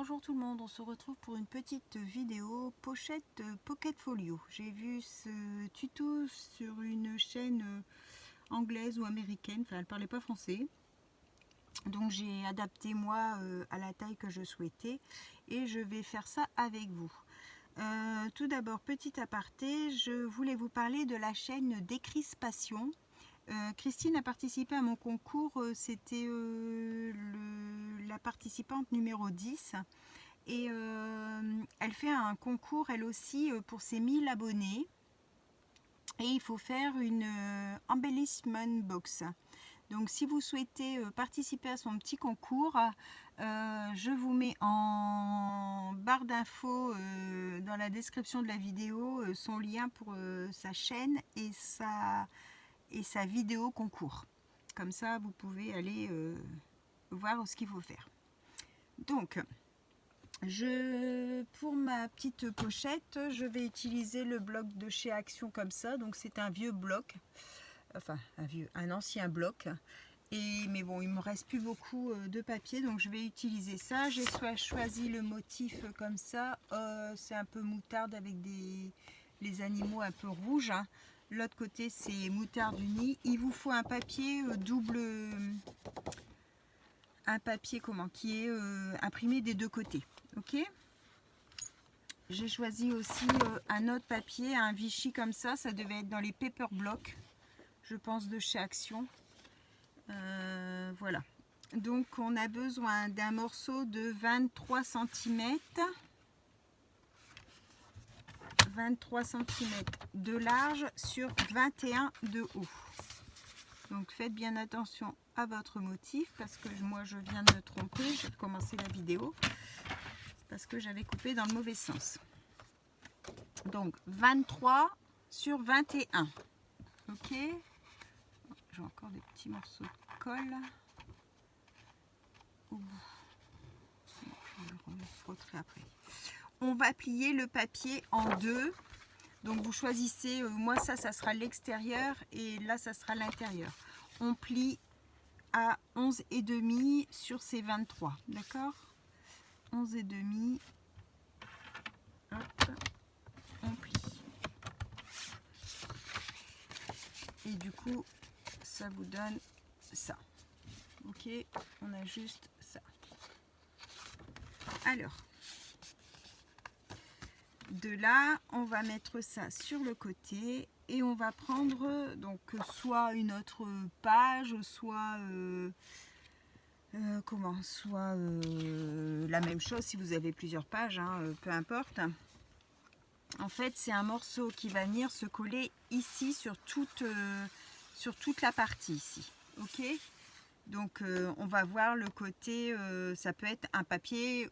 Bonjour tout le monde, on se retrouve pour une petite vidéo pochette Pocket Folio. J'ai vu ce tuto sur une chaîne anglaise ou américaine, enfin elle parlait pas français. Donc j'ai adapté moi à la taille que je souhaitais et je vais faire ça avec vous. Tout d'abord, petit aparté, je voulais vous parler de la chaîne Décrispation. Christine a participé à mon concours, c'était la participante numéro 10 et elle fait un concours elle aussi pour ses 1000 abonnés et il faut faire une embellishment box. Donc si vous souhaitez participer à son petit concours, je vous mets en barre d'infos dans la description de la vidéo son lien pour sa chaîne et sa vidéo concours. Comme ça, vous pouvez aller voir ce qu'il faut faire. Donc, pour ma petite pochette, je vais utiliser le bloc de chez Action comme ça. Donc, c'est un vieux bloc, enfin un ancien bloc. Mais bon, il me reste plus beaucoup de papier, donc je vais utiliser ça. J'ai choisi le motif comme ça. C'est un peu moutarde avec les animaux un peu rouges. Hein. L'autre côté, c'est moutarde unie. Il vous faut un papier qui est imprimé des deux côtés. Ok. J'ai choisi aussi un autre papier, un Vichy comme ça. Ça devait être dans les paper blocks, je pense, de chez Action. Voilà. Donc on a besoin d'un morceau de 23 cm. 23 cm de large sur 21 de haut. Donc faites bien attention à votre motif parce que moi je viens de me tromper, j'ai commencé la vidéo parce que j'avais coupé dans le mauvais sens. Donc 23 sur 21. Ok. J'ai encore des petits morceaux de colle au bout. Je vais le remettre après. On va plier le papier en deux. Donc vous choisissez, moi ça sera l'extérieur et là ça sera l'intérieur. On plie à 11,5 sur ces 23, d'accord? 11,5. Hop, on plie. Et du coup, ça vous donne ça. Ok, on a juste ça. Alors, de là, on va mettre ça sur le côté et on va prendre donc soit une autre page, soit la même chose si vous avez plusieurs pages, hein, peu importe. En fait, c'est un morceau qui va venir se coller ici sur toute la partie ici. Ok. Donc on va voir le côté, ça peut être un papier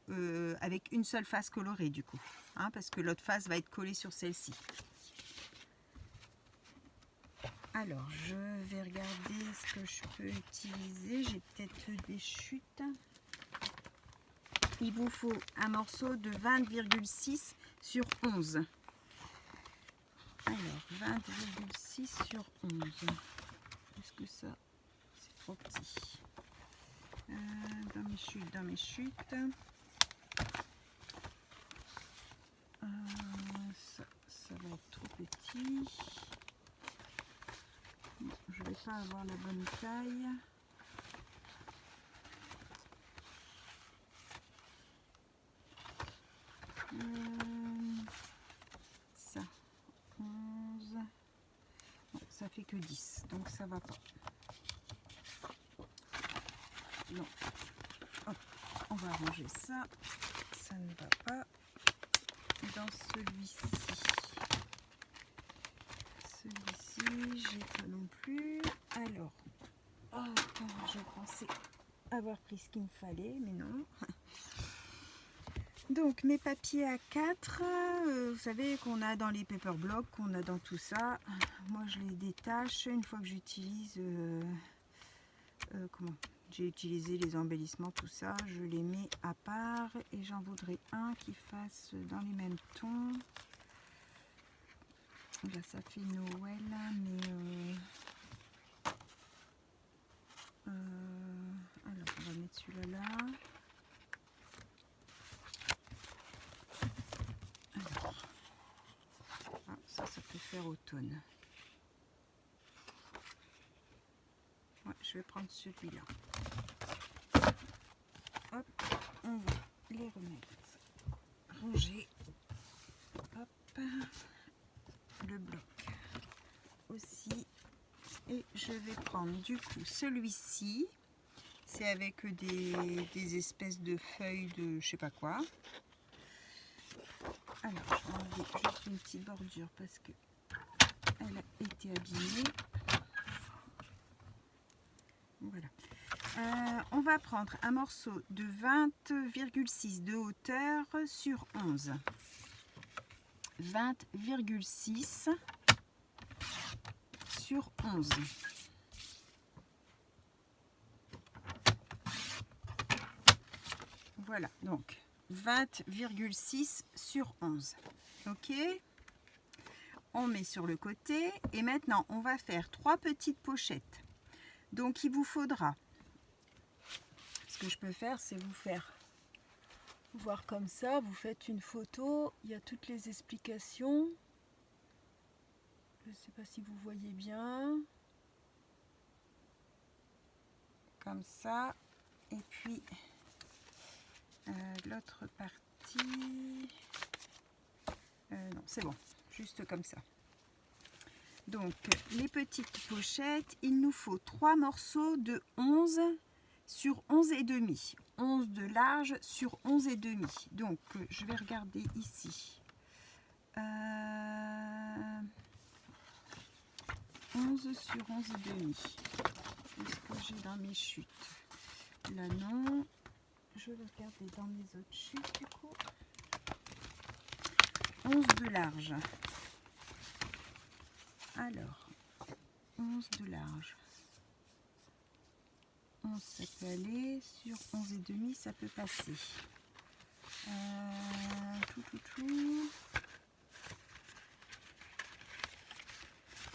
avec une seule face colorée du coup, hein, parce que l'autre face va être collée sur celle-ci. Alors je vais regarder ce que je peux utiliser, j'ai peut-être des chutes. Il vous faut un morceau de 20,6 sur 11. Alors 20,6 sur 11. Est-ce que ça... trop petit. Dans mes chutes. Ça va être trop petit. Bon, je vais pas avoir la bonne taille. Ça, 11. Bon, ça fait que 10, donc ça va pas. Non. Hop, on va ranger ça. Ça ne va pas dans celui-ci. Celui-ci, j'ai pas non plus. Alors, je pensais avoir pris ce qu'il me fallait, mais non. Donc, mes papiers A4, vous savez qu'on a dans les paper blocks, qu'on a dans tout ça. Moi, je les détache une fois que j'utilise... j'ai utilisé les embellissements, tout ça, je les mets à part et j'en voudrais un qui fasse dans les mêmes tons. Là ça fait Noël, mais alors on va mettre celui-là là. vert automne. Ouais, je vais prendre celui-là. Hop, on va les remettre rangés. Hop, le bloc aussi. Et je vais prendre du coup celui-ci. C'est avec des espèces de feuilles de je sais pas quoi. Alors, je vais enlever juste une petite bordure parce que elle a été abîmée. Voilà. On va prendre un morceau de 20,6 de hauteur sur 11. 20,6 sur 11. Voilà, donc 20,6 sur 11. Ok, on met sur le côté et maintenant on va faire 3 petites pochettes. Donc il vous faudra, ce que je peux faire, c'est vous faire voir comme ça, vous faites une photo, il y a toutes les explications. Je ne sais pas si vous voyez bien. Comme ça. Et puis l'autre partie. Non, c'est bon. Juste comme ça. Donc, les petites pochettes, il nous faut 3 morceaux de 11 sur 11 et demi. 11 de large sur 11 et demi. Donc, je vais regarder ici. 11 sur 11 et demi. Qu'est-ce que j'ai dans mes chutes? Là, non. Je vais regarder dans mes autres chutes, du coup. 11 de large. Alors, 11 de large. 11, ça peut aller. Sur 11 et demi, ça peut passer. Tout.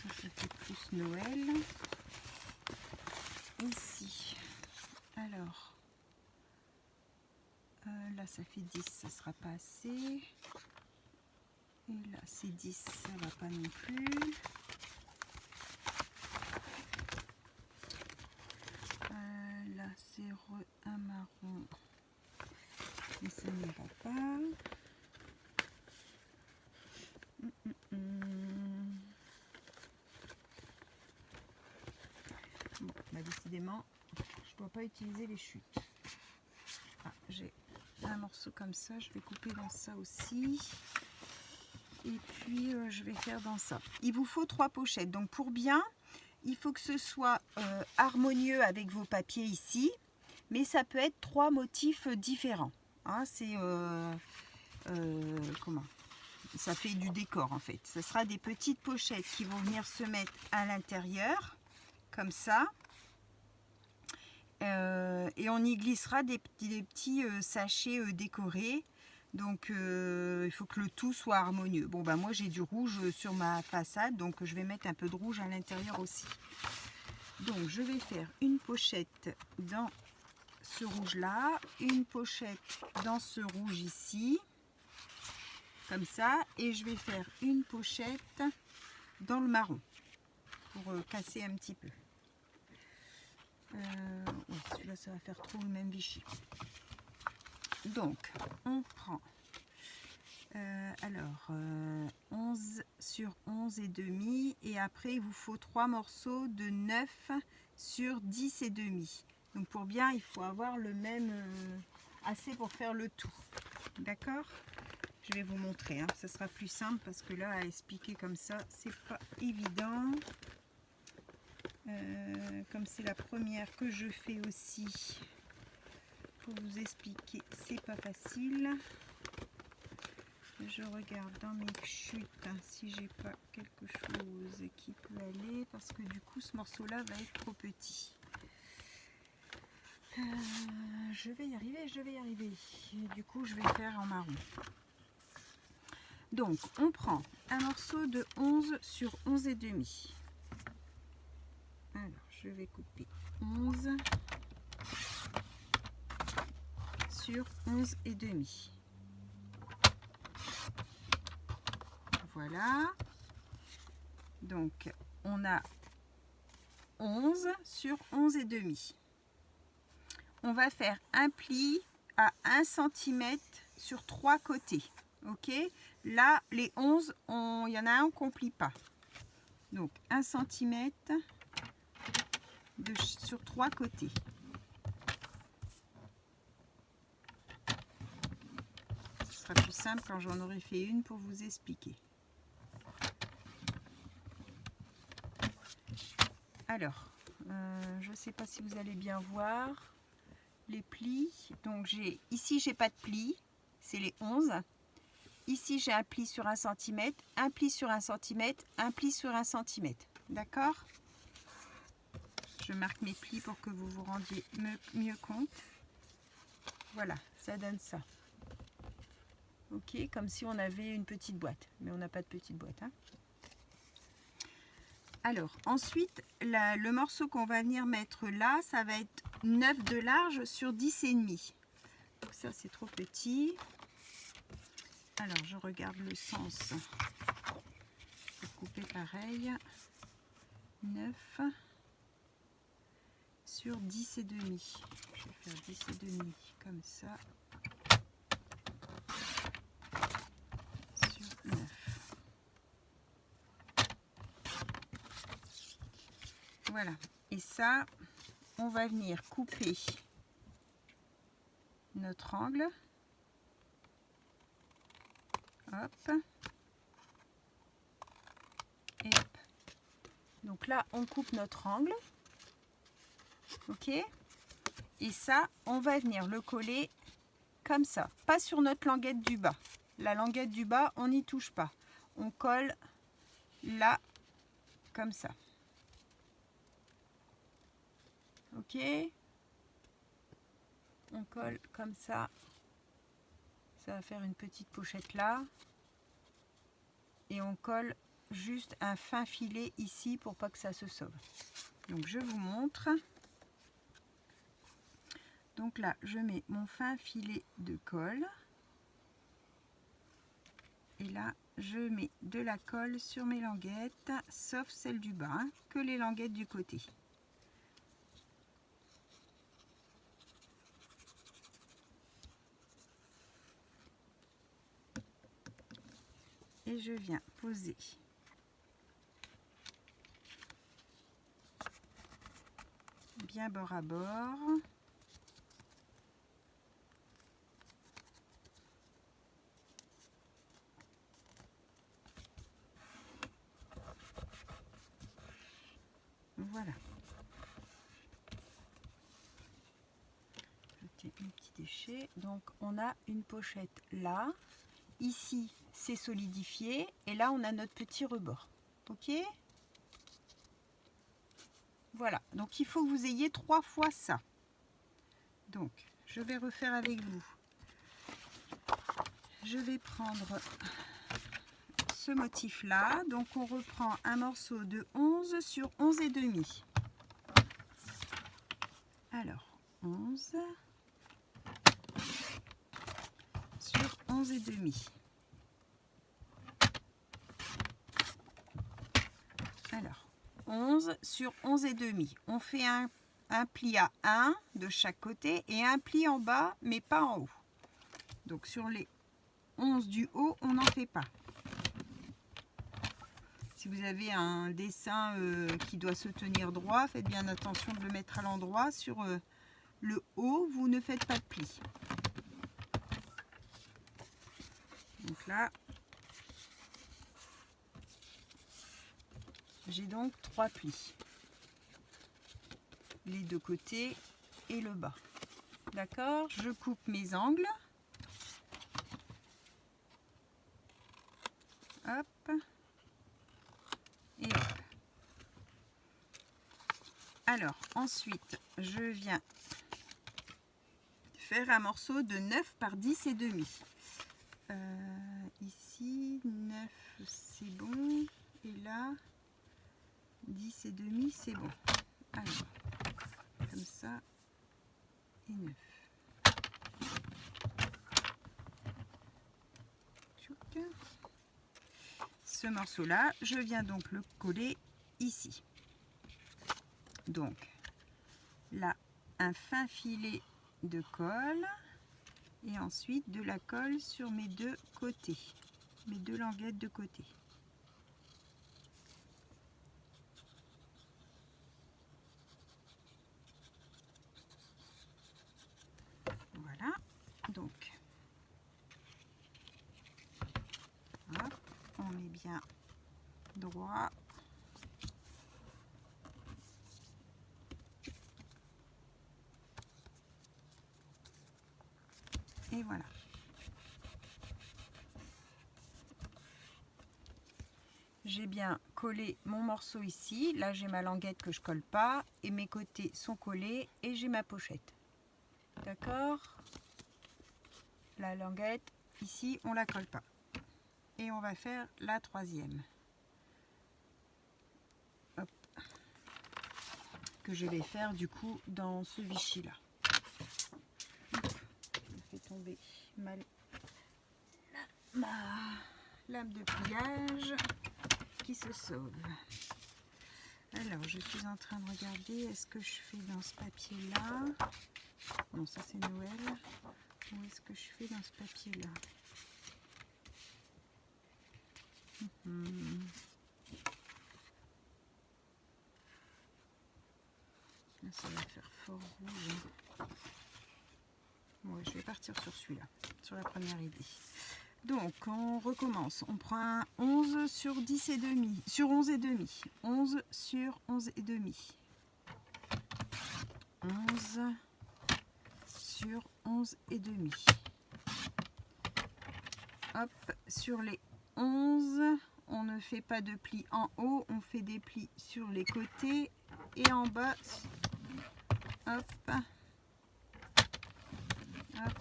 Ça, c'était plus Noël. Ici. Alors, là, ça fait 10, ça sera pas assez. Et là, c'est 10, ça va pas non plus. Là, c'est un marron. Mais ça n'ira pas. Bon, bah décidément, je dois pas utiliser les chutes. Ah, j'ai un morceau comme ça, je vais couper dans ça aussi. Et puis, je vais faire dans ça. Il vous faut 3 pochettes. Donc, pour bien, il faut que ce soit harmonieux avec vos papiers ici. Mais ça peut être 3 motifs différents. Hein, c'est... comment ? Ça fait du décor en fait. Ce sera des petites pochettes qui vont venir se mettre à l'intérieur, comme ça. Et on y glissera des petits sachets décorés. Donc il faut que le tout soit harmonieux. Bon bah moi j'ai du rouge sur ma façade, donc je vais mettre un peu de rouge à l'intérieur aussi. Donc je vais faire une pochette dans ce rouge là, une pochette dans ce rouge ici. Comme ça, et je vais faire une pochette dans le marron pour casser un petit peu. Ouais, celui-là ça va faire trop le même Vichy. Donc on prend 11 sur 11 et demi, et après il vous faut 3 morceaux de 9 sur 10 et demi. Donc pour bien il faut avoir le même assez pour faire le tout. D'accord? Je vais vous montrer, hein. Ça sera plus simple parce que là, à expliquer comme ça, c'est pas évident. Comme c'est la première que je fais aussi, pour vous expliquer, c'est pas facile. Je regarde dans mes chutes hein, si j'ai pas quelque chose qui peut aller, parce que du coup, ce morceau-là va être trop petit. Je vais y arriver. Et du coup, je vais faire en marron. Donc, on prend un morceau de 11 sur 11 et demi. Alors, je vais couper 11 sur 11 et demi. Voilà. Donc on a 11 sur 11 et demi. On va faire un pli à 1 cm sur 3 côtés. Ok, là les 11, il y en a un qu'on ne plie pas. Donc 1 cm sur 3 côtés. Ce sera plus simple quand j'en aurai fait une pour vous expliquer. Alors, je ne sais pas si vous allez bien voir les plis. Donc ici j'ai pas de pli, c'est les 11. Ici j'ai un pli sur 1 cm, un pli sur 1 cm, un pli sur 1 cm. D'accord? Je marque mes plis pour que vous vous rendiez mieux compte. Voilà, ça donne ça. Ok, comme si on avait une petite boîte, mais on n'a pas de petite boîte. Hein. Alors, ensuite, le morceau qu'on va venir mettre là, ça va être 9 de large sur 10,5. Donc ça, c'est trop petit. Alors, je regarde le sens. Pour couper pareil. 9 sur 10,5. Je vais faire 10,5 comme ça. Sur 9. Voilà. Et ça, on va venir couper notre angle. Hop. Et hop. Donc là, on coupe notre angle. Ok. Et ça, on va venir le coller comme ça. Pas sur notre languette du bas. La languette du bas, on n'y touche pas. On colle là, comme ça. Ok. On colle comme ça. Ça va faire une petite pochette là. Et on colle juste un fin filet ici pour pas que ça se sauve. Donc je vous montre. Donc là, je mets mon fin filet de colle. Et là, je mets de la colle sur mes languettes, sauf celle du bas, hein, que les languettes du côté. Et je viens poser bien bord à bord. Voilà. Jeter un petit déchet. Donc on a une pochette là. Ici c'est solidifié. Et là on a notre petit rebord. Ok? Voilà. Donc il faut que vous ayez 3 fois ça. Donc je vais refaire avec vous. Je vais prendre ce motif là. Donc on reprend un morceau de 11 sur 11 et demi. Alors 11 sur 11 et demi. Alors 11 sur 11 et demi. On fait un pli à 1 de chaque côté et un pli en bas mais pas en haut. Donc sur les 11 du haut, on n'en fait pas. Si vous avez un dessin qui doit se tenir droit, faites bien attention de le mettre à l'endroit. Sur le haut, vous ne faites pas de pli. Donc là, j'ai donc 3 plis. Les deux côtés et le bas. D'accord? Je coupe mes angles. Hop. Et hop. Alors, ensuite, je viens faire un morceau de 9 par 10 et demi. Ici, 9, c'est bon. Et là, 10 et demi, c'est bon. Alors, comme ça, et 9. ce morceau-là, je viens donc le coller ici. Donc là, un fin filet de colle et ensuite de la colle sur mes deux côtés, mes deux languettes de côté. Voilà, donc hop, on met bien droit. Et voilà. J'ai bien collé mon morceau ici. Là, j'ai ma languette que je colle pas et mes côtés sont collés et j'ai ma pochette. D'accord? La languette, ici, on la colle pas. Et on va faire la troisième. Hop. Que je vais faire du coup dans ce Vichy-là. Je fais tomber ma lame de pliage qui se sauve. Alors, je suis en train de regarder, est-ce que je fais dans ce papier-là? Non, ça c'est Noël. Où est-ce que je fais dans ce papier-là? Ça va faire fort rouge. Bon, je vais partir sur celui-là, sur la première idée. Donc, on recommence. On prend un 11 sur 10 et demi, sur 11 et demi. 11 sur 11 et demi. 11 sur 11 et demi. Hop, sur les 11, on ne fait pas de plis en haut, on fait des plis sur les côtés et en bas. Hop, hop,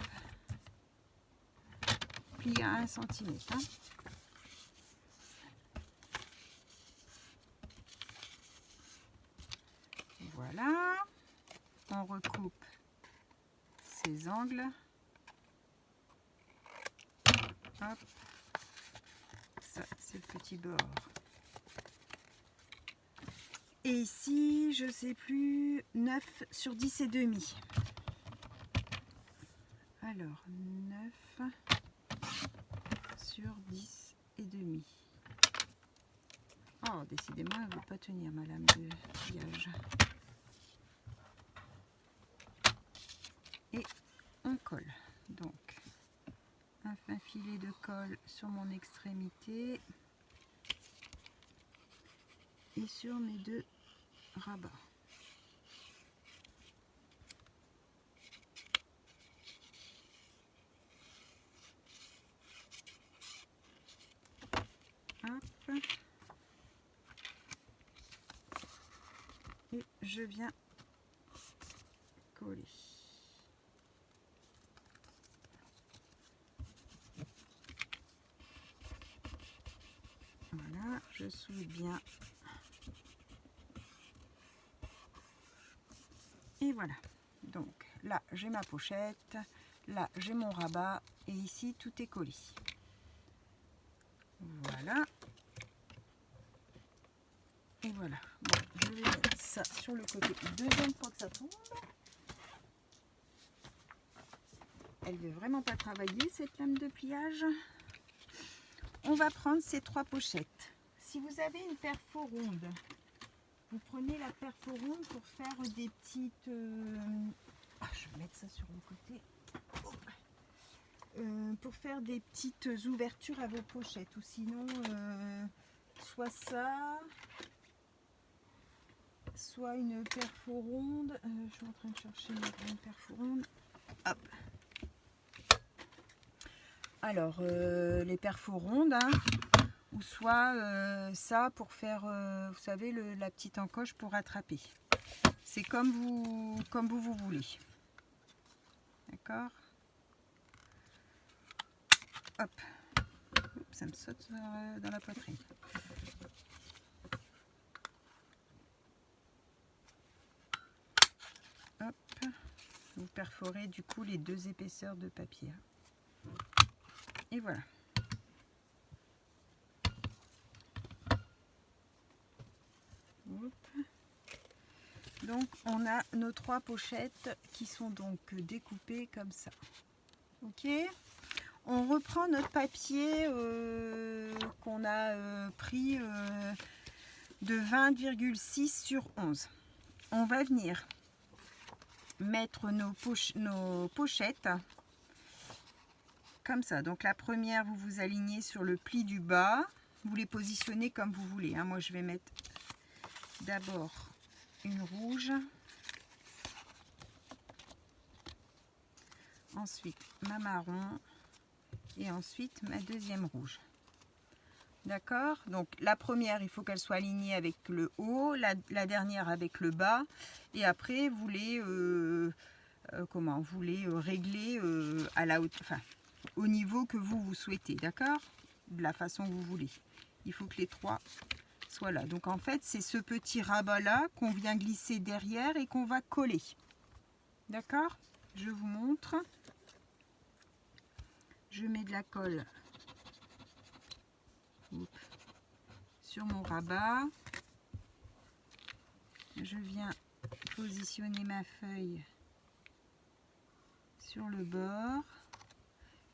pli à 1 cm. Hein. Voilà, on recoupe ces angles. Hop, ça c'est le petit bord. Et ici, je sais plus, 9 sur 10 et demi. Alors, 9 sur 10 et demi. Oh, décidément, elle ne veut pas tenir ma lame de pliage. Et on colle. Donc, un fin filet de colle sur mon extrémité et sur mes deux rabats. Hop. Et je viens coller. Voilà, je soude bien. Et voilà. Donc là, j'ai ma pochette. Là, j'ai mon rabat. Et ici, tout est collé. Voilà. Et voilà. Bon, je vais mettre ça sur le côté. Deuxième fois que ça tombe. Elle veut vraiment pas travailler, cette lame de pliage. On va prendre ces 3 pochettes. Si vous avez une perfo ronde, vous prenez la perfo ronde pour faire des petites... je vais mettre ça sur le côté. Pour faire des petites ouvertures à vos pochettes. Ou sinon, soit ça, soit une perfo ronde. Je suis en train de chercher une perfo ronde. Hop. Alors, les perfos rondes, hein, ou soit ça pour faire, vous savez, la petite encoche pour attraper. C'est comme vous voulez. D'accord? Hop. Oups, ça me saute dans la poitrine. Hop. Vous perforez du coup les 2 épaisseurs de papier. Et voilà. Hop. Donc on a nos 3 pochettes qui sont donc découpées comme ça. Ok. On reprend notre papier qu'on a pris de 20,6 sur 11. On va venir mettre nos pochettes comme ça. Donc la première, vous vous alignez sur le pli du bas. Vous les positionnez comme vous voulez. Moi, je vais mettre d'abord une rouge. Ensuite, ma marron. Et ensuite, ma deuxième rouge. D'accord? Donc la première, il faut qu'elle soit alignée avec le haut, la dernière avec le bas, et après vous les régler à la hauteur, enfin, au niveau que vous souhaitez, d'accord? De la façon que vous voulez. Il faut que les 3 soient là. Donc en fait, c'est ce petit rabat là qu'on vient glisser derrière et qu'on va coller. D'accord? Je vous montre. Je mets de la colle sur mon rabat. Je viens positionner ma feuille sur le bord.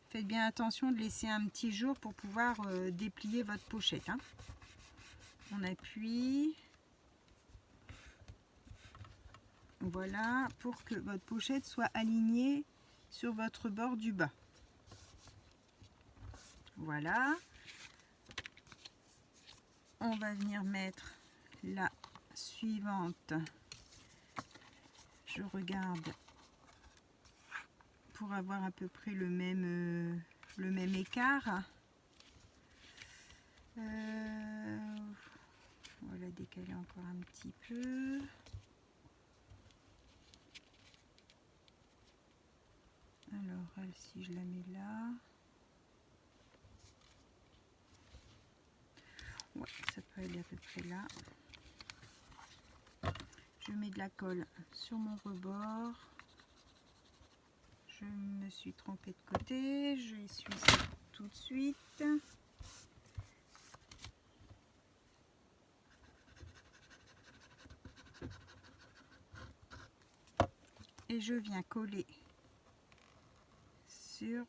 Faites bien attention de laisser un petit jour pour pouvoir déplier votre pochette. On appuie. Voilà, pour que votre pochette soit alignée sur votre bord du bas. Voilà. On va venir mettre la suivante. Je regarde pour avoir à peu près le même écart. On va la décaler encore un petit peu. Alors, elle, si je la mets là. Ouais, ça peut aller à peu près là. Je mets de la colle sur mon rebord. Je me suis trompée de côté. Je essuie ça tout de suite. Et je viens coller sur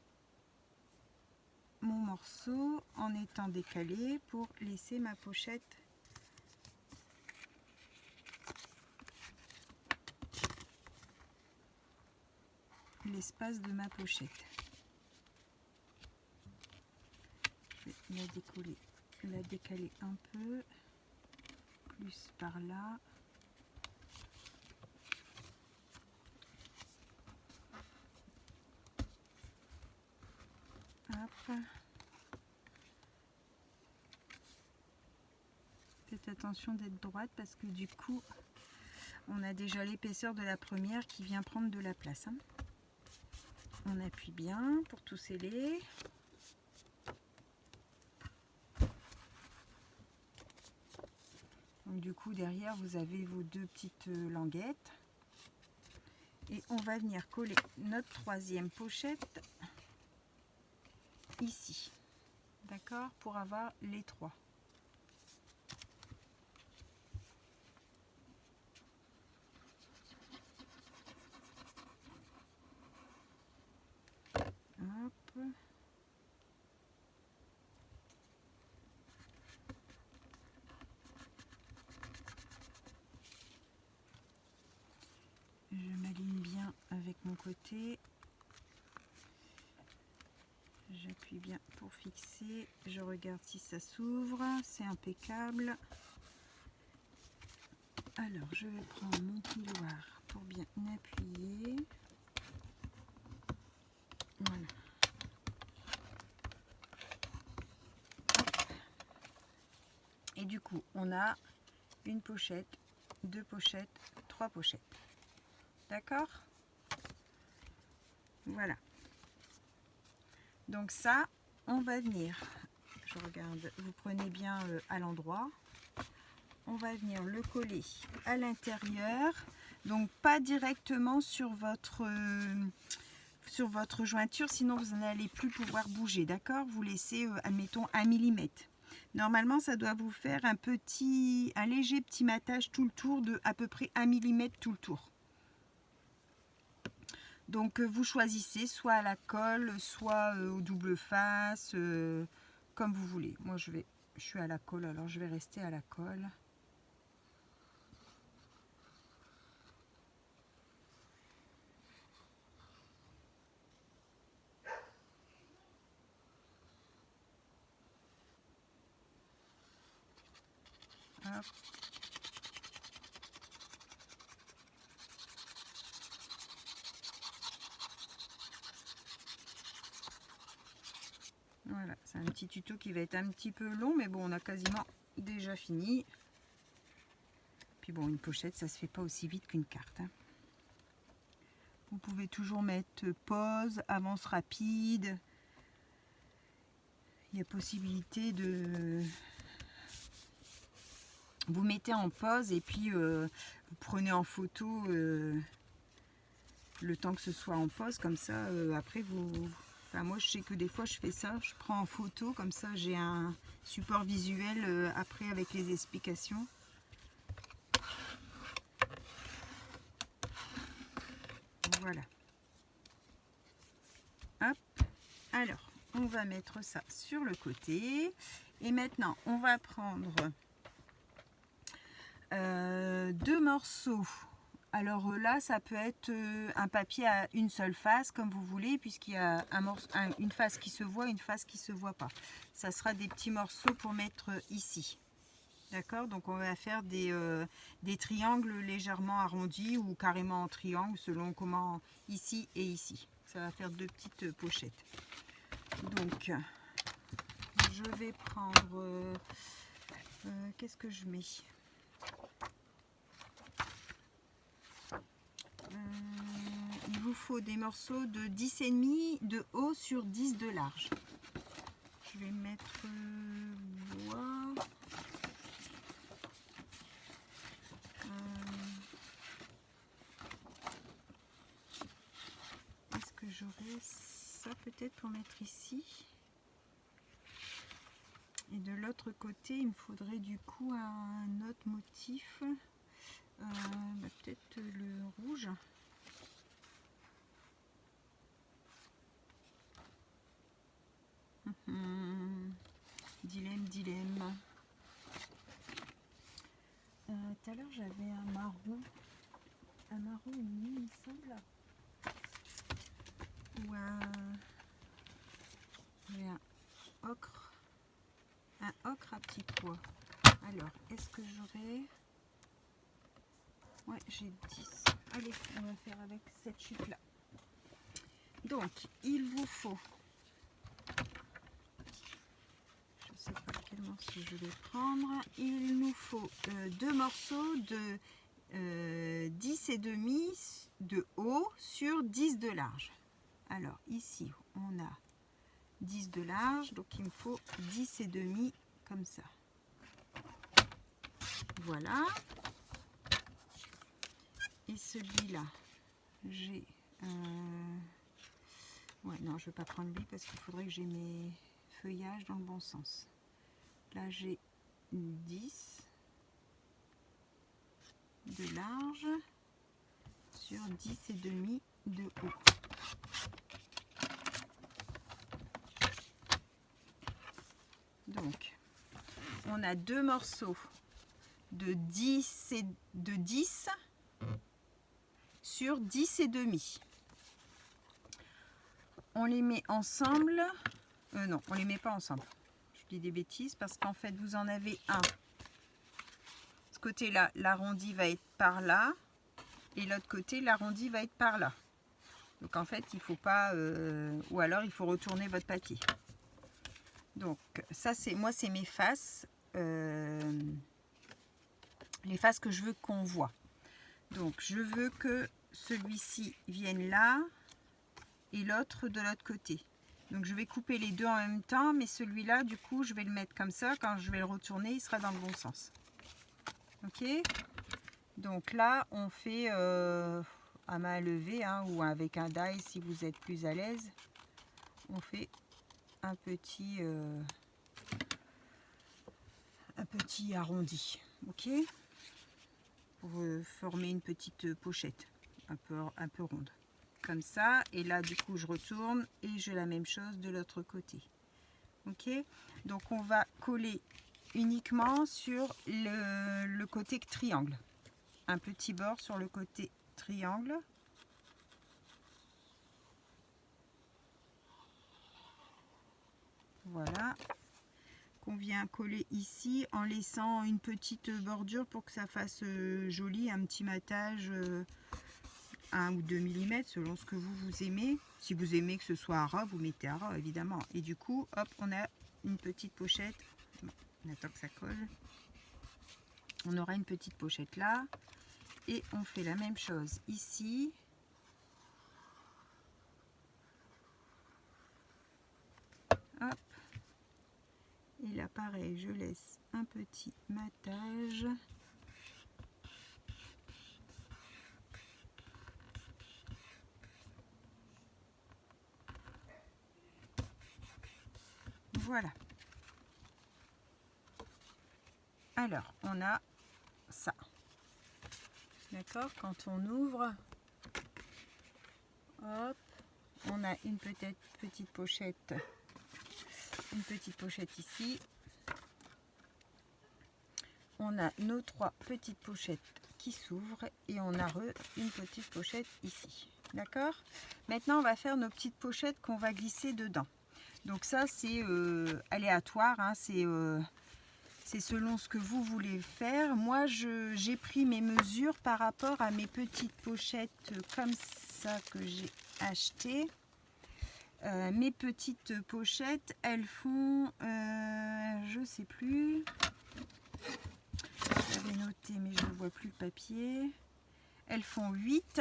mon morceau en étant décalé pour laisser ma pochette l'espace de ma pochette. Je vais la décaler un peu plus par là. Hop. Faites attention d'être droite parce que du coup on a déjà l'épaisseur de la première qui vient prendre de la place. On appuie bien pour tout sceller. Donc du coup derrière vous avez vos 2 petites languettes. Et on va venir coller notre 3e pochette ici. D'accord? Pour avoir les 3. Hop. Je m'aligne bien avec mon côté. J'appuie bien pour fixer. Je regarde si ça s'ouvre. C'est impeccable. Alors, je vais prendre mon piloir pour bien appuyer. Voilà. Et du coup, on a une pochette, 2 pochettes, 3 pochettes. D'accord? Voilà. Donc ça, on va venir, je regarde, vous prenez bien à l'endroit. On va venir le coller à l'intérieur. Donc pas directement sur votre jointure, sinon vous n'allez plus pouvoir bouger. D'accord? Vous laissez, admettons, 1 mm. Normalement, ça doit vous faire un léger petit matage tout le tour de à peu près 1 mm tout le tour. Donc vous choisissez soit à la colle, soit au double face, comme vous voulez. Moi je suis à la colle, alors je vais rester à la colle. Hop. Voilà, c'est un petit tuto qui va être un petit peu long, mais bon, on a quasiment déjà fini. Puis bon, une pochette, ça se fait pas aussi vite qu'une carte, hein. Vous pouvez toujours mettre pause, avance rapide. Il y a possibilité de... Vous mettez en pause et puis vous prenez en photo le temps que ce soit en pause. Comme ça, après vous... Enfin, moi, je sais que des fois, je fais ça. Je prends en photo, comme ça, j'ai un support visuel après avec les explications. Voilà. Hop. Alors, on va mettre ça sur le côté. Et maintenant, on va prendre 2 morceaux. Alors là, ça peut être un papier à une seule face, comme vous voulez, puisqu'il y a une face qui se voit, une face qui se voit pas. Ça sera des petits morceaux pour mettre ici. D'accord? Donc on va faire des triangles légèrement arrondis ou carrément en triangle, selon comment, ici et ici. Ça va faire 2 petites pochettes. Donc, je vais prendre... qu'est-ce que je mets? Il vous faut des morceaux de 10,5 de haut sur 10 de large. Je vais mettre bois. Est-ce que j'aurais ça peut-être pour mettre ici? Et de l'autre côté, il me faudrait du coup un autre motif. Peut-être le rouge. Dilemme. Tout à l'heure, j'avais un marron uni, il me semble. Ou un ocre. Un ocre à petits pois. Alors, est-ce que j'aurai... Ouais, j'ai 10. Allez, on va faire avec cette chute-là. Donc, il vous faut... Je ne sais pas quel morceau je vais prendre. Il nous faut 2 morceaux de 10,5 de haut sur 10 de large. Alors, ici, on a 10 de large, donc il me faut 10,5 comme ça. Voilà. Et celui-là, j'ai... Ouais, non, je ne vais pas prendre lui parce qu'il faudrait que j'ai mes feuillages dans le bon sens. Là, j'ai 10 de large sur 10,5 de haut. Donc, on a 2 morceaux de 10 sur 10,5. On les met ensemble. Non, on les met pas ensemble. Je dis des bêtises parce qu'en fait, vous en avez un. Ce côté-là, l'arrondi va être par là. Et l'autre côté, l'arrondi va être par là. Donc en fait, il faut pas... ou alors, il faut retourner votre papier. Donc ça, c'est moi, c'est mes faces. Les faces que je veux qu'on voit. Donc je veux que celui-ci vienne là et l'autre de l'autre côté. Donc je vais couper les deux en même temps, mais celui-là, du coup, je vais le mettre comme ça. Quand je vais le retourner, il sera dans le bon sens. Ok? Donc là, on fait à main levée, hein, ou avec un die si vous êtes plus à l'aise. On fait un petit un petit arrondi, ok, pour former une petite pochette un peu ronde, comme ça. Et là, du coup, je retourne et je la même chose de l'autre côté, ok. Donc, on va coller uniquement sur le côté triangle, un petit bord sur le côté triangle. Voilà, qu'on vient coller ici en laissant une petite bordure pour que ça fasse joli, un petit matage 1 ou 2 mm selon ce que vous aimez. Si vous aimez que ce soit à ras, vous mettez à ras évidemment. Et du coup, hop, on a une petite pochette. Bon, on attend que ça colle. On aura une petite pochette là. Et on fait la même chose ici. Hop. Et là, pareil, je laisse un petit matage. Voilà. Alors, on a ça. D'accord? Quand on ouvre, hop, on a une petite pochette. Une petite pochette ici. On a nos 3 petites pochettes qui s'ouvrent et on a une petite pochette ici. D'accord? Maintenant, on va faire nos petites pochettes qu'on va glisser dedans. Donc ça, c'est aléatoire, hein, c'est selon ce que vous voulez faire. Moi, j'ai pris mes mesures par rapport à mes petites pochettes comme ça que j'ai achetées. Mes petites pochettes, elles font, je sais plus, j'avais noté mais je ne vois plus le papier, elles font 8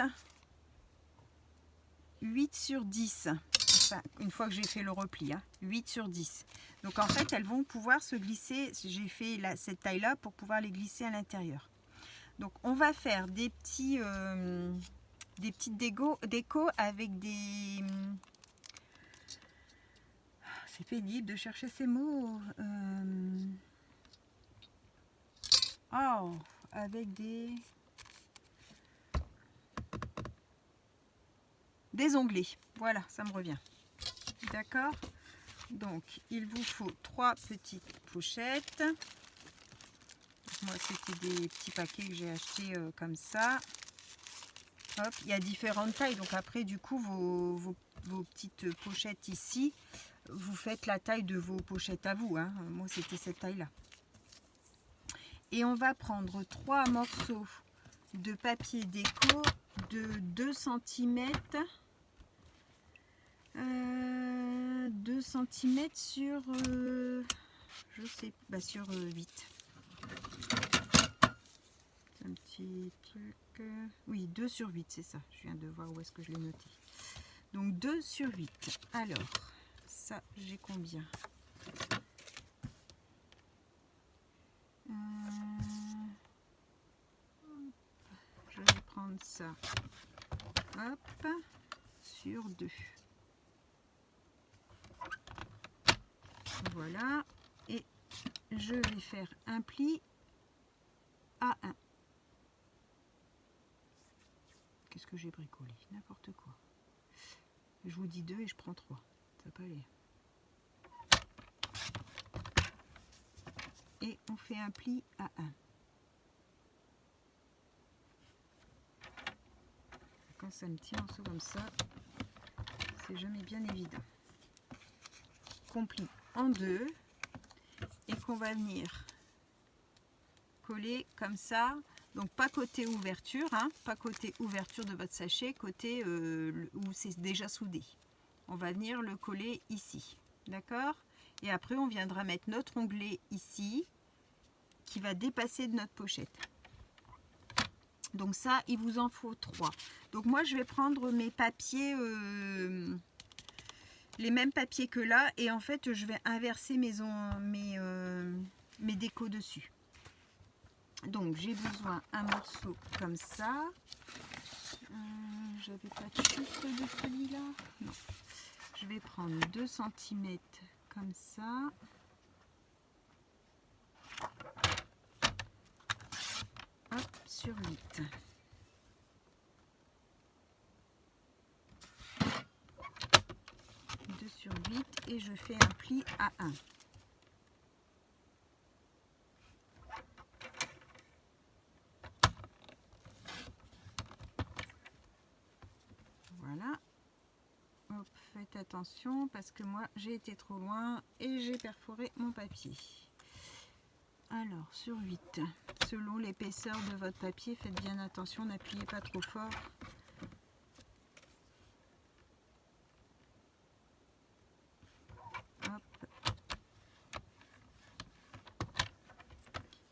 sur 10, enfin, une fois que j'ai fait le repli, hein, 8 sur 10. Donc en fait, elles vont pouvoir se glisser, j'ai fait cette taille-là pour pouvoir les glisser à l'intérieur. Donc on va faire des petites déco avec des... C'est pénible de chercher ces mots. Oh, avec des onglets. Voilà, ça me revient. D'accord? Donc, il vous faut 3 petites pochettes. Moi, c'était des petits paquets que j'ai achetés comme ça. Hop, il y a différentes tailles. Donc après, du coup, vos petites pochettes ici, vous faites la taille de vos pochettes à vous, hein. Moi, c'était cette taille-là. Et on va prendre 3 morceaux de papier déco de 2 cm. 2 cm sur, je sais, sur 8. C'est un petit truc. Oui, 2 sur 8, c'est ça. Je viens de voir où est-ce que je l'ai noté. Donc 2 sur 8. Alors, ça, j'ai combien? Je vais prendre ça. Hop, sur 2. Voilà. Et je vais faire un pli à 1. Qu'est-ce que j'ai bricolé? N'importe quoi. Je vous dis 2 et je prends 3. Ça peut aller. Et on fait un pli à 1. Quand ça me tient en dessous comme ça, c'est jamais bien évident. Qu'on plie en 2 et qu'on va venir coller comme ça. Donc pas côté ouverture, hein, pas côté ouverture de votre sachet, côté où c'est déjà soudé. On va venir le coller ici, d'accord? Et après on viendra mettre notre onglet ici, qui va dépasser de notre pochette. Donc ça, il vous en faut 3. Donc moi je vais prendre mes papiers, les mêmes papiers que là, et en fait je vais inverser mes décos dessus. Donc j'ai besoin d'un morceau comme ça. J'avais pas de chiffre de celui-là. Non. Je vais prendre 2 cm comme ça. sur 8. Sur 8 et je fais un pli à 1. Voilà. Hop, faites attention parce que moi j'ai été trop loin et j'ai perforé mon papier. Alors sur 8, selon l'épaisseur de votre papier, faites bien attention, n'appuyez pas trop fort.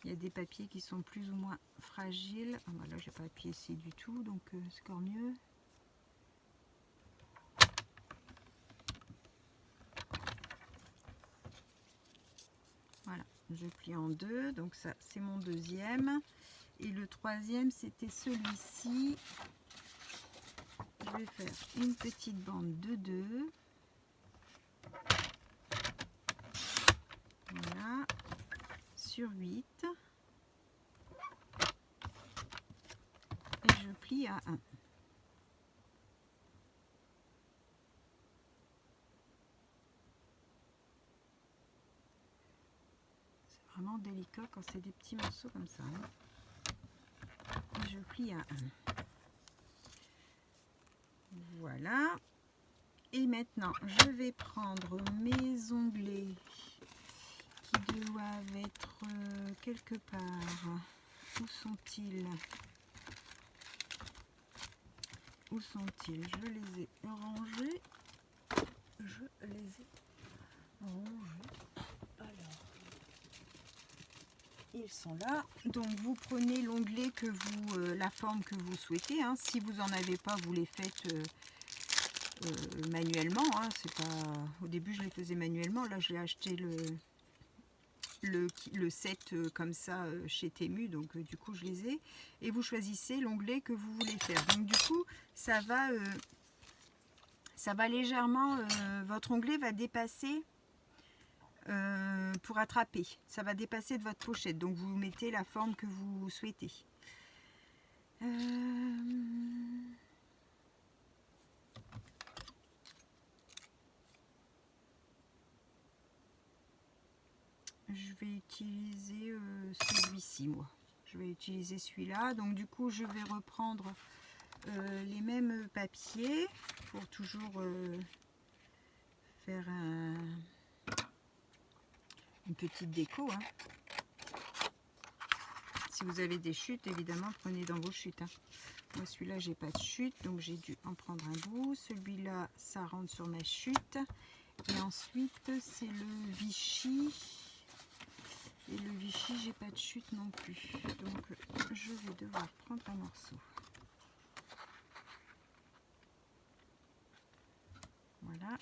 Il y a des papiers qui sont plus ou moins fragiles. Ah, voilà, j'ai pas appuyé ici du tout, donc c'est encore mieux. Voilà, je plie en deux, donc ça c'est mon deuxième. Et le troisième c'était celui-ci. Je vais faire une petite bande de 2. Voilà, sur 8. Et je plie à 1. C'est vraiment délicat quand c'est des petits morceaux comme ça. Hein. Et je plie à 1. Voilà. Et maintenant, je vais prendre mes onglets qui doivent être quelque part. Où sont-ils? Où sont-ils? Je les ai rangés. Je les ai rangés. Alors, ils sont là. Donc, vous prenez l'onglet que vous, la forme que vous souhaitez. Hein. Si vous n'en avez pas, vous les faites manuellement. Hein. C'est pas. Au début, je les faisais manuellement. Là, j'ai acheté le set comme ça chez Temu, donc du coup je les ai, et vous choisissez l'onglet que vous voulez faire. Donc du coup ça va légèrement, votre onglet va dépasser pour attraper, ça va dépasser de votre pochette, donc vous mettez la forme que vous souhaitez. Je vais utiliser celui-ci, moi. Je vais utiliser celui-là. Donc du coup, je vais reprendre les mêmes papiers pour toujours faire une petite déco. Hein. Si vous avez des chutes, évidemment, prenez dans vos chutes. Hein. Moi, celui-là, j'ai pas de chute, donc j'ai dû en prendre un bout. Celui-là, ça rentre sur ma chute. Et ensuite, c'est le Vichy. Et le Vichy, j'ai pas de chute non plus. Donc, je vais devoir prendre un morceau. Voilà.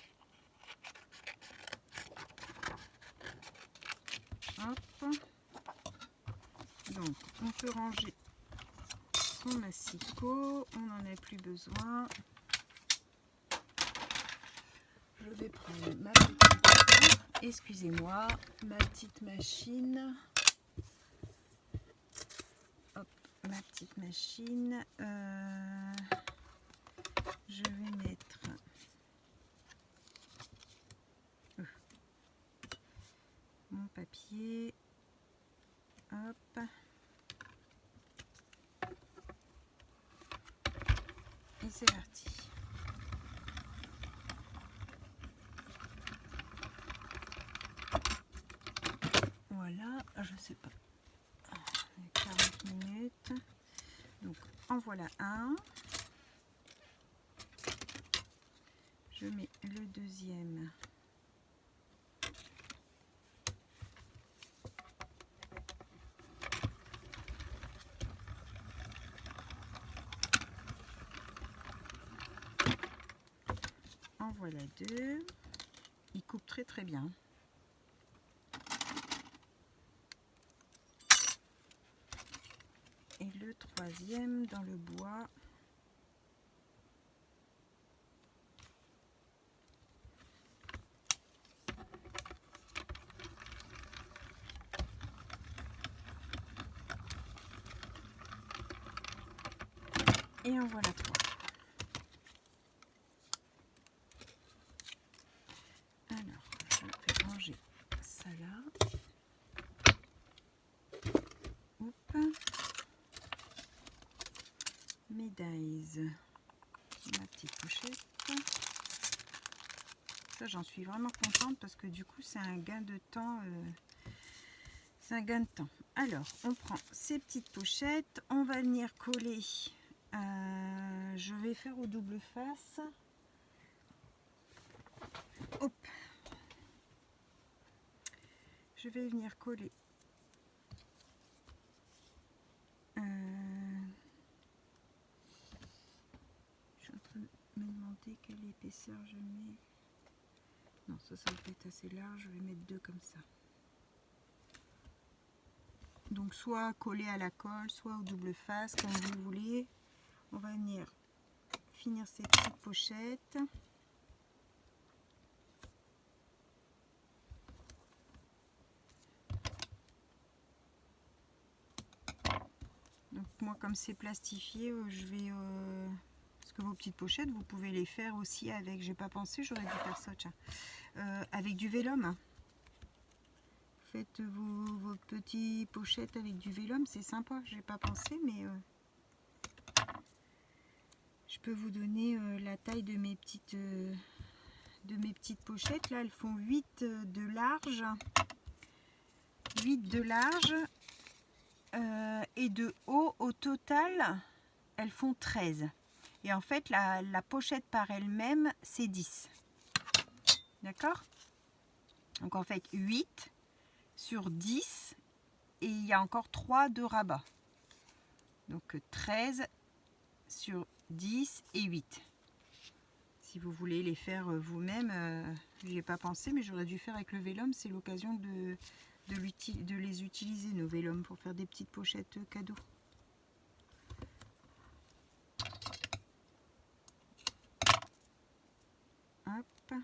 Hop. Donc, on peut ranger son massicot. On n'en a plus besoin. Je vais prendre ma petite... Excusez-moi, ma petite machine. Hop, ma petite machine. Je vais mettre mon papier. Hop. Et c'est parti. Voilà, je sais pas. 40 minutes. Donc en voilà un. Je mets le deuxième. En voilà deux. Il coupe très très bien. Et le troisième dans le bois. Et en voilà 3. Alors, je vais ranger ça là. Hop. Médailles. Ma petite pochette. Ça, j'en suis vraiment contente parce que du coup, c'est un gain de temps. C'est un gain de temps. Alors, on prend ces petites pochettes. On va venir coller. Je vais faire au double face. Hop. Je vais venir coller. Je suis en train de me demander quelle épaisseur je mets. Non, ça va être assez large. Je vais mettre 2 comme ça. Donc soit collé à la colle, soit au double face, comme vous voulez. On va venir finir ces petites pochettes. Donc moi, comme c'est plastifié, je vais... parce que vos petites pochettes, vous pouvez les faire aussi avec... J'ai pas pensé, j'aurais dû faire ça, tiens. Avec du vélum. Faites vos petites pochettes avec du vélum, c'est sympa. J'ai pas pensé, mais... je peux vous donner la taille de mes petites pochettes. Là, elles font 8 de large. 8 de large. Et de haut au total, elles font 13. Et en fait, la pochette par elle-même, c'est 10. D'accord? Donc en fait, 8 sur 10. Et il y a encore 3 de rabat. Donc 13 sur 10 et 8. Si vous voulez les faire vous-même, j'y ai pas pensé, mais j'aurais dû faire avec le vélum. C'est l'occasion de les utiliser, nos vélums, pour faire des petites pochettes cadeaux. Hop.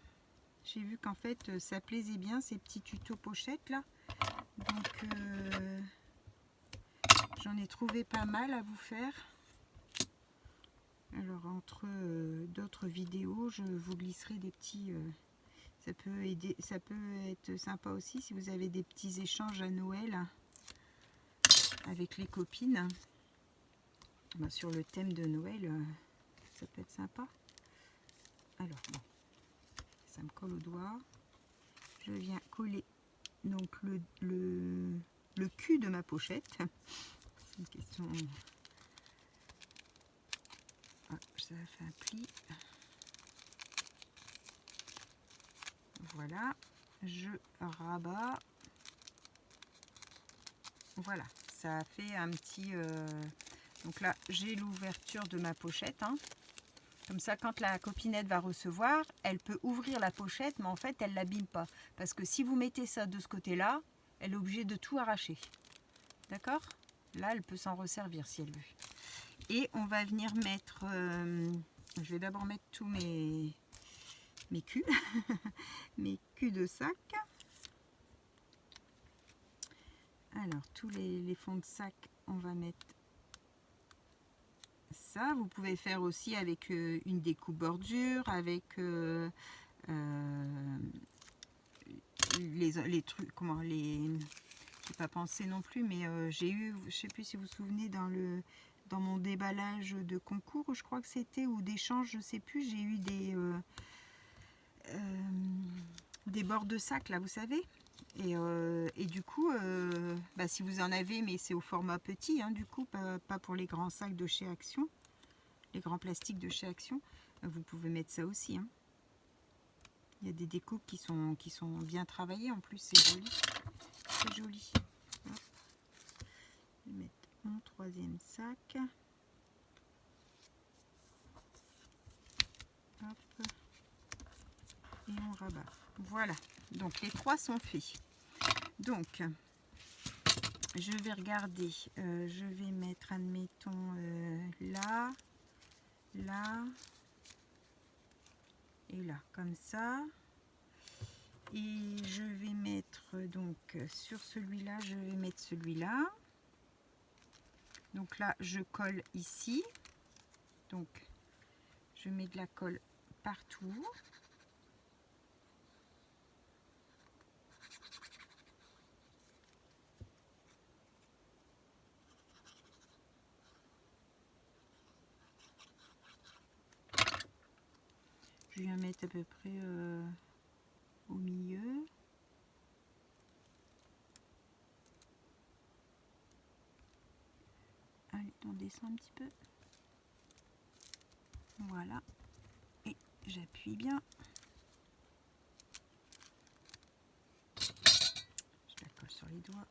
J'ai vu qu'en fait, ça plaisait bien, ces petits tutos pochettes là. Donc, j'en ai trouvé pas mal à vous faire. Alors, entre d'autres vidéos, je vous glisserai des petits... ça peut aider, ça peut être sympa aussi si vous avez des petits échanges à Noël avec les copines. Ben, sur le thème de Noël, ça peut être sympa. Alors, bon, ça me colle au doigt. Je viens coller donc le cul de ma pochette. C'est une question... Ah, ça fait un pli. Voilà, je rabats. Voilà, ça fait un petit... Donc là, j'ai l'ouverture de ma pochette. Hein. Comme ça, quand la copinette va recevoir, elle peut ouvrir la pochette, mais en fait, elle ne l'abîme pas. Parce que si vous mettez ça de ce côté-là, elle est obligée de tout arracher. D'accord? Là, elle peut s'en resservir si elle veut. Et on va venir mettre... je vais d'abord mettre tous mes culs. Mes culs de sac. Alors, tous les fonds de sac, on va mettre ça. Vous pouvez faire aussi avec une découpe bordure, avec les trucs, comment les... J'ai pas pensé non plus, mais j'ai eu, je sais plus si vous vous souvenez, dans mon déballage de concours, je crois que c'était, ou d'échange, je sais plus, j'ai eu des bords de sac, là, vous savez. Et du coup, bah, si vous en avez, mais c'est au format petit, hein, du coup, pas pour les grands sacs de chez Action, les grands plastiques de chez Action, vous pouvez mettre ça aussi. Hein. Il y a des découpes qui sont bien travaillées, en plus, c'est joli. C'est joli. Hop. Je vais mettre mon troisième sac. Hop. Et on rabat. Voilà. Donc, les 3 sont faits. Donc, je vais regarder. Je vais mettre, admettons, là, là et là, comme ça. Et je vais mettre, donc, sur celui-là, je vais mettre celui-là. Donc là, je colle ici. Donc je mets de la colle partout. Je viens mettre à peu près au milieu. Allez, on descend un petit peu. Voilà. Et j'appuie bien. Je la colle sur les doigts.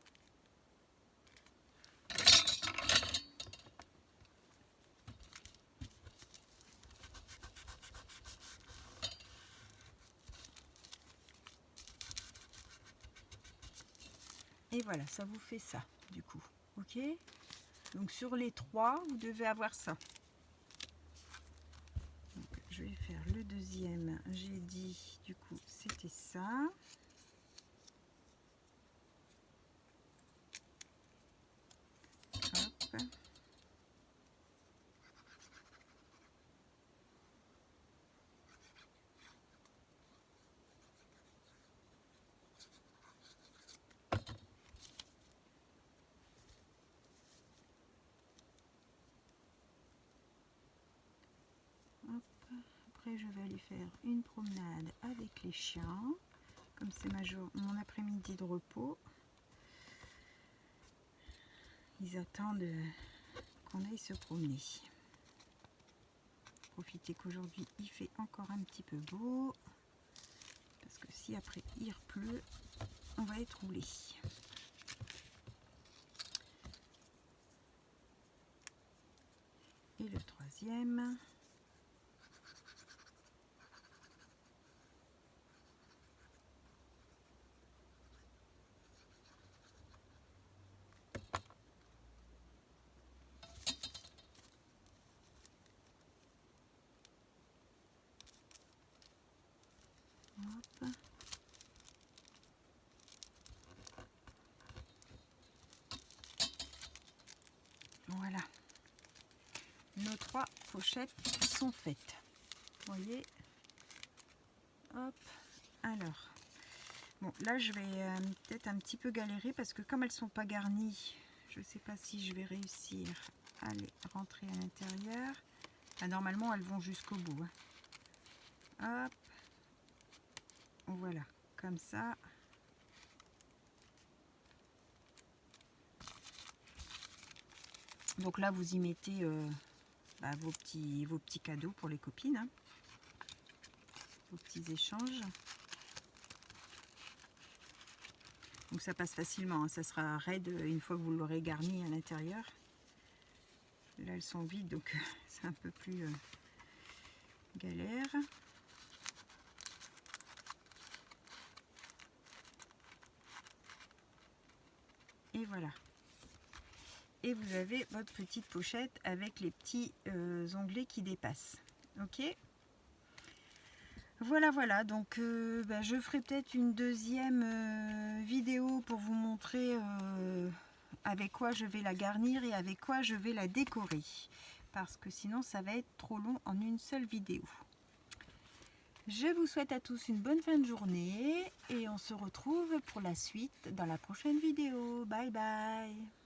Et voilà, ça vous fait ça, du coup. Ok? Donc sur les 3, vous devez avoir ça. Donc, je vais faire le deuxième. J'ai dit, du coup, c'était ça. Hop. Après, je vais aller faire une promenade avec les chiens. Comme c'est mon après-midi de repos. Ils attendent qu'on aille se promener. Profitez qu'aujourd'hui, il fait encore un petit peu beau. Parce que si après, il pleut, on va être roulé. Et le troisième. Hop. Voilà. Nos 3 pochettes sont faites. Vous voyez. Hop. Alors. Bon, là, je vais peut-être un petit peu galérer parce que comme elles sont pas garnies, je ne sais pas si je vais réussir à les rentrer à l'intérieur. Ah, normalement, elles vont jusqu'au bout. Hein. Hop. Voilà. Comme ça. Donc là, vous y mettez vos petits cadeaux pour les copines. Hein. Vos petits échanges. Donc ça passe facilement. Hein. Ça sera raide une fois que vous l'aurez garni à l'intérieur. Là, elles sont vides, donc c'est un peu plus galère. Et voilà. Et vous avez votre petite pochette avec les petits onglets qui dépassent. Ok. Voilà, voilà. Donc, je ferai peut-être une deuxième vidéo pour vous montrer avec quoi je vais la garnir et avec quoi je vais la décorer. Parce que sinon, ça va être trop long en une seule vidéo. Je vous souhaite à tous une bonne fin de journée et on se retrouve pour la suite dans la prochaine vidéo. Bye bye!